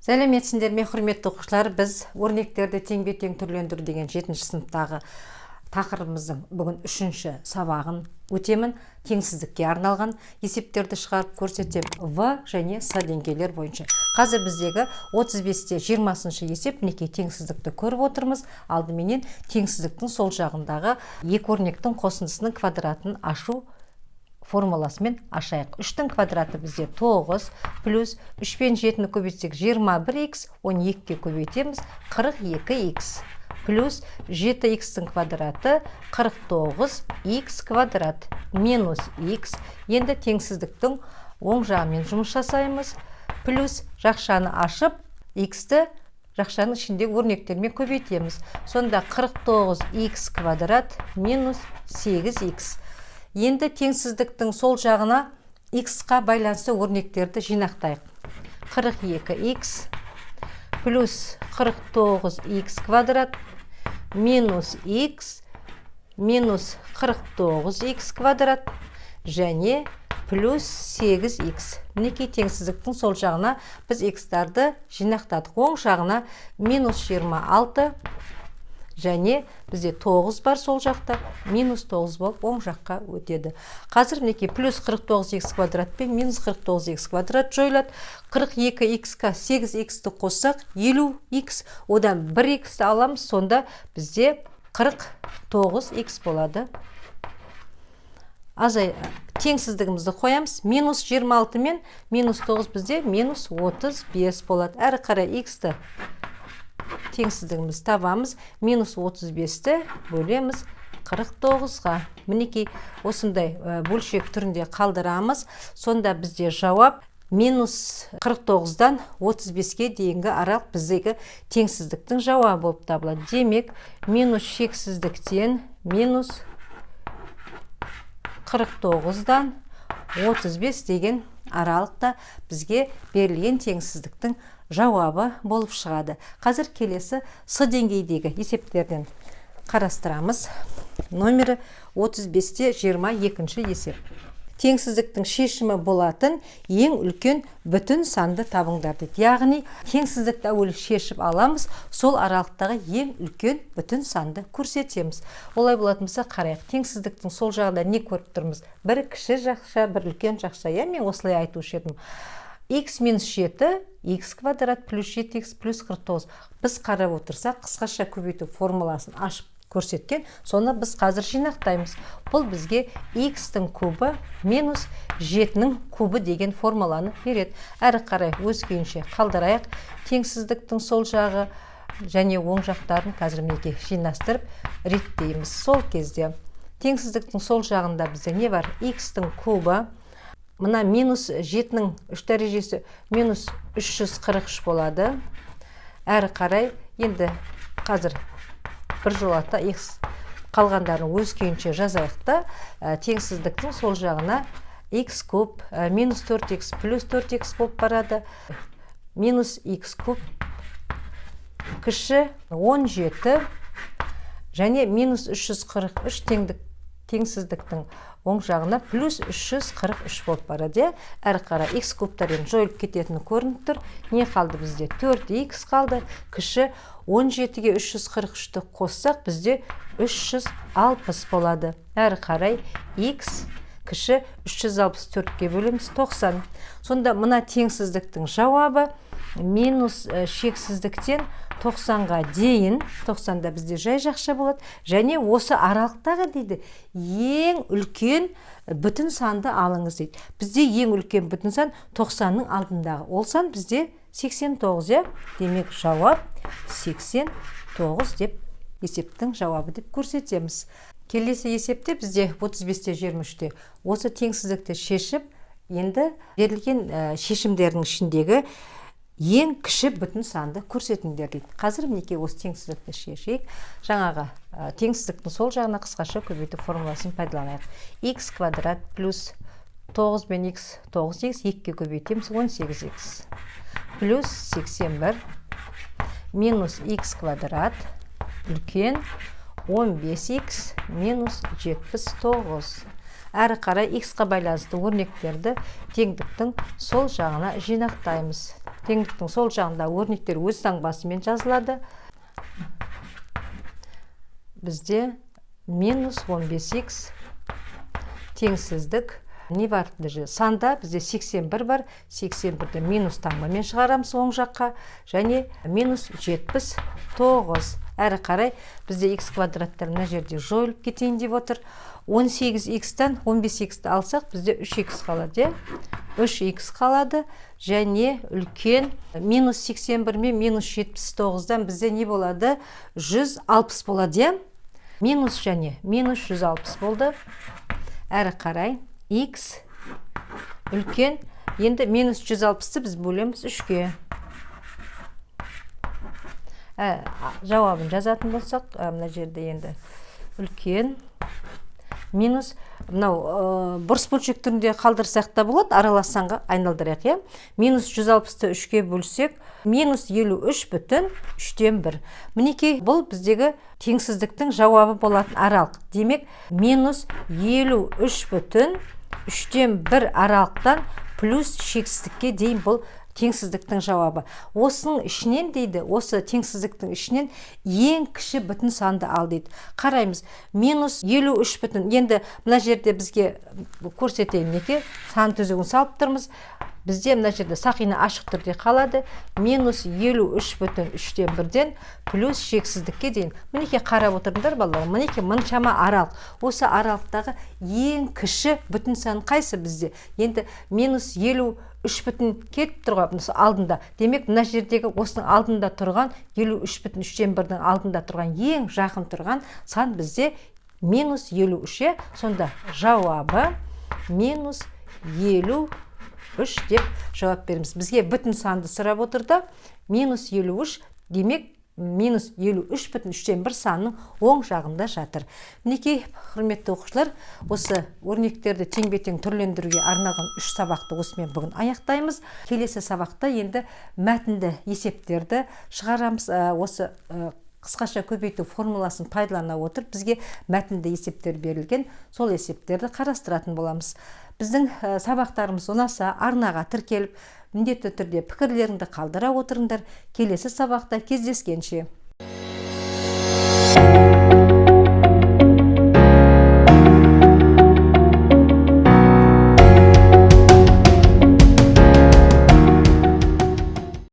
Сәлеметсіңдер ме, құрметті оқушылар, біз өрнектерді теңбе-тең түрлендіру деген 7-ші сыныптағы тақырыбымыздың бүгін 3-ші сабағын өтемін. Теңсіздікке арналған есептерді шығарып көрсетем В және С деңгейлер бойынша. Қазір біздегі 35-те 20-шы есеп мінекей теңсіздікті көріп отырмыз. Алдыменен теңсіздіктің сол жағындағы екі өрнектің қосындысының квадратын ашу формуласымен ашайық. 3-тің квадраты бізде 9 плюс 3 пен 7-ні көбейтсек 21х, 12-ке көбейтеміз 42х плюс 7х-тің квадраты 49х квадрат минус х. Енді теңсіздіктің оң жағымен жұмыс жасаймыз. Плюс жақшаны ашып, х-ті жақшаның ішіндегі өрнектермен көбейтеміз. Сонда 49х квадрат минус 8х. Енді теңсіздіктің сол жағына х-қа байланысты өрнектерді жинақтайық. 42х плюс 49х квадрат минус х минус 49х квадрат және плюс 8х. Мінекей теңсіздіктің сол жағына біз х-тарды жинақтадық. Оң жағына минус 26 және бізде 9 бар сол жақта, минус 9 болып оң жаққа өтеді. Қазір мінекей плюс 49х квадрат пен минус 49х квадрат жойылады. 42х-қа 8х-ті қоссақ 50х, одан 1х-ті аламыз, сонда бізде 49х болады. Теңсіздігімізді қоямыз. Минус 26 мен минус 9 бізде минус 35 болады. Әрі қарай х-ті теңсіздігіміз табамыз. Минус 35-ті бөлеміз 49-ға. Мінекей осындай бөлшек түрінде қалдырамыз. Сонда бізде жауап минус 49-дан 35-ке дейінгі аралық біздегі теңсіздіктің жауабы болып табылады. Демек, минус шексіздіктен минус 49-дан 35 деген аралықта бізге берілген теңсіздіктің жауабы болып шығады. Қазір келесі С деңгейдегі есептерден қарастырамыз. Номері 35-те 22-ші есеп. Теңсіздіктің шешімі болатын ең үлкен бүтін санды табыңдар дейді. Яғни теңсіздікті әуелі шешіп аламыз, сол аралықтағы ең үлкен бүтін санды көрсетеміз. Олай болатын болса қарайық. Теңсіздіктің сол жағында не көріп тұрмыз? Бір кіші жақша, бір үлкен жақша. Мен осылай айтушы едім. Х минус 7, х квадрат плюс 7х плюс 49. Біз қарап отырсақ, қысқаша көбейту формуласын ашып көрсеткен, соны біз қазір жинақтаймыз. Бұл бізге х-тің кубы минус 7-нің кубы деген формуланы береді. Әрі қарай өз күйінше қалдырайық. Теңсіздіктің сол жағы және оң жақтарын қазір мінекей жинастырып реттейміз. Сол кезде теңсіздіктің сол жағында бізде не бар? Х-тің кубы. Мына минус 7-нің 3 дәрежесі минус 343 болады. Әрі қарай енді қазір бір жолата х қалғандарын өз күйінше жазайықта. Теңсіздіктің сол жағына х куб минус 4х плюс 4х болып барады. Минус х куб кіші 17 және минус 343 теңсіздіктің оң жағына плюс 343 болып барады. Әрі қарай х кубтардан жойылып кететіні көрініп тұр. Не қалды бізде? 4х қалды. Кіші 17-ге 343-ті қоссақ бізде 360 болады. Әрі қарай х кіші 364-ке бөлеміз 90. Сонда мына теңсіздіктің жауабы минус шексіздіктен 90-ға дейін, 90-да бізде жай жақша болады. Және осы аралықтағы дейді, ең үлкен бүтін санды алыңыз дейді. Бізде ең үлкен бүтін сан 90-ның алдындағы. Ол сан бізде 89. Демек, жауап 89 деп есептің жауабы деп көрсетеміз. Келесі есепте бізде 35-те 23-те осы теңсіздікті шешіп, енді берілген шешімдердің ішіндегі ең кіші бүтін санды көрсетіңдер дейді. Қазір мінекей осы теңсіздікті шешейік. Жаңағы теңсіздіктің сол жағына қысқаша көбейту формуласын пайдаланайық. Х квадрат плюс 9 мен х 9х 2-ке көбейтеміз 18х плюс 81 минус х квадрат үлкен 15х минус 79. Әрі қарай х-қа байланысты өрнектерді теңдіктің сол жағына жинақтаймыз. теңдіктің сол жағында өрнектер өз таңбасымен жазылады. Бізде минус 15х теңсіздік не бар? Санда бізде 81 бар. 81-ді минус таңбамен шығарамыз оң жаққа. Және минус 79. Әрі қарай бізде х квадраттар мына жерде жойылып кетейін деп отыр. 18х-тан 15х-ті алсақ, бізде 3х қалады. 3х қалады. Және үлкен минус 81 мен минус 79-дан бізде не болады? 160 болады. Минус және минус 160 болды. Әрі қарай х үлкен. Енді минус 160-ті біз бөлеміз 3-ке. Жауабын жазатын болсақ, мына жерде енді үлкен минус, мынау бұрыс бөлшек түрінде қалдырсақ та болады, аралассанға айналдырайық. Минус 160-ті 3-ке бөлсек, минус 53/3. Мінекей, бұл біздегі теңсіздіктің жауабы болатын аралық. Демек, минус 53/3 аралықтан плюс шексіздікке дейін бұл теңсіздіктің жауабы. Осының ішінен дейді, осы теңсіздіктің ішінен ең кіші бүтін санды ал дейді. Қараймыз, минус 53/. Енді мына жерде бізге көрсетейін неке, сан түзігін салып тұрмыз. Бізде мына жерде сақина ашық түрде қалады. Минус 53/3-ден плюс шексіздікке дейін. Мінеке қарап отырыңдар балалар. Мінеке мұншама аралық. Осы аралықтағы ең кіші бүтін сан қайсы бізде? Енді минус 53 кетіп тұрған алдында. Демек, мына жердегі осының алдында тұрған 53/3-дің алдында тұрған ең жақын тұрған сан бізде минус 53. Сонда жауабы минус 53 деп жауап береміз. Бізге бүтін санды сұрап отырды. Минус 53, демек минус 53/1 санның оң жағында жатыр. Мінекей, құрметті оқушылар, осы өрнектерді теңбе-тең түрлендіруге арналған 3 сабақты осымен бүгін аяқтаймыз. Келесі сабақта енді мәтінді есептерді шығарамыз. Осы қысқаша көбейту формуласын пайдалана отырып, бізге мәтінді есептер берілген, сол есептерді қарастыратын боламыз. Біздің сабақтарымыз ұнаса, арнаға тіркеліп, міндетті түрде пікірлеріңді қалдыра отырыңдар. Келесі сабақта кездескенше.